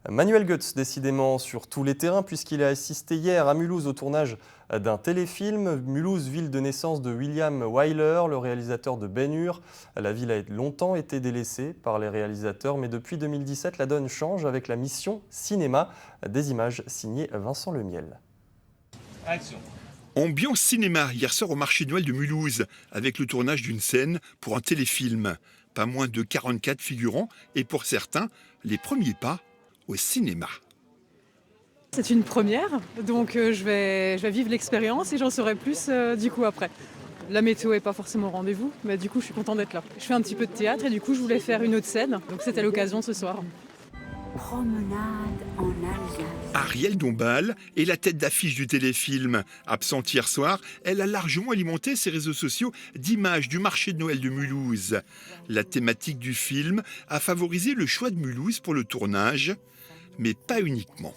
Manuel Goetz, décidément sur tous les terrains, puisqu'il a assisté hier à Mulhouse au tournage d'un téléfilm. Mulhouse, ville de naissance de William Wyler, le réalisateur de Ben-Hur. La ville a longtemps été délaissée par les réalisateurs, mais depuis 2017, la donne change avec la mission Cinéma. Des images signées Vincent Lemiel. Action. Ambiance cinéma hier soir au marché de Noël de Mulhouse, avec le tournage d'une scène pour un téléfilm. Pas moins de 44 figurants et pour certains, les premiers pas au cinéma. C'est une première, donc je vais vivre l'expérience et j'en saurai plus du coup après. La météo n'est pas forcément au rendez-vous, mais du coup je suis contente d'être là. Je fais un petit peu de théâtre et du coup je voulais faire une autre scène, donc c'était l'occasion ce soir. Promenade en Alsace. Ariel Dombal est la tête d'affiche du téléfilm. Absente hier soir, elle a largement alimenté ses réseaux sociaux d'images du marché de Noël de Mulhouse. La thématique du film a favorisé le choix de Mulhouse pour le tournage, mais pas uniquement.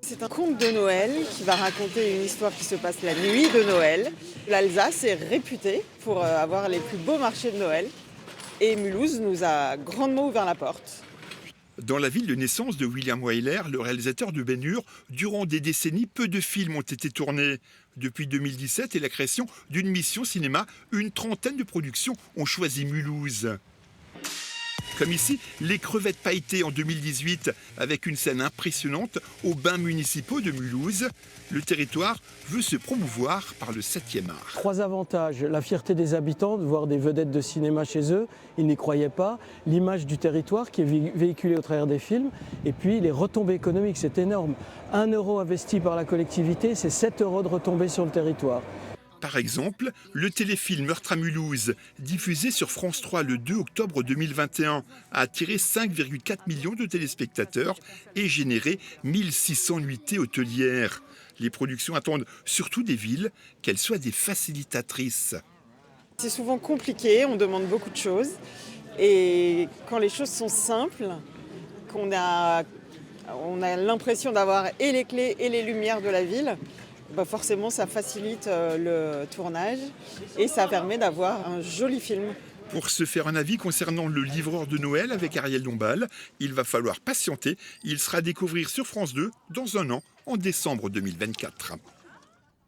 C'est un conte de Noël qui va raconter une histoire qui se passe la nuit de Noël. L'Alsace est réputée pour avoir les plus beaux marchés de Noël et Mulhouse nous a grandement ouvert la porte. Dans la ville de naissance de William Wyler, le réalisateur de Ben-Hur, durant des décennies, peu de films ont été tournés. Depuis 2017 et la création d'une mission cinéma, une trentaine de productions ont choisi Mulhouse. Comme ici, les crevettes pailletées en 2018, avec une scène impressionnante aux bains municipaux de Mulhouse. Le territoire veut se promouvoir par le 7e art. 3 avantages, la fierté des habitants de voir des vedettes de cinéma chez eux, ils n'y croyaient pas, l'image du territoire qui est véhiculée au travers des films, et puis les retombées économiques, c'est énorme. 1 euro investi par la collectivité, c'est 7 euros de retombées sur le territoire. Par exemple, le téléfilm Meurtre à Mulhouse, diffusé sur France 3 le 2 octobre 2021, a attiré 5,4 millions de téléspectateurs et généré 1600 nuitées hôtelières. Les productions attendent surtout des villes, qu'elles soient des facilitatrices. C'est souvent compliqué, on demande beaucoup de choses et quand les choses sont simples, on a l'impression d'avoir et les clés et les lumières de la ville, forcément ça facilite le tournage et ça permet d'avoir un joli film. Pour se faire un avis concernant Le Livreur de Noël avec Ariel Dombal, il va falloir patienter. Il sera à découvrir sur France 2 dans un an, en décembre 2024.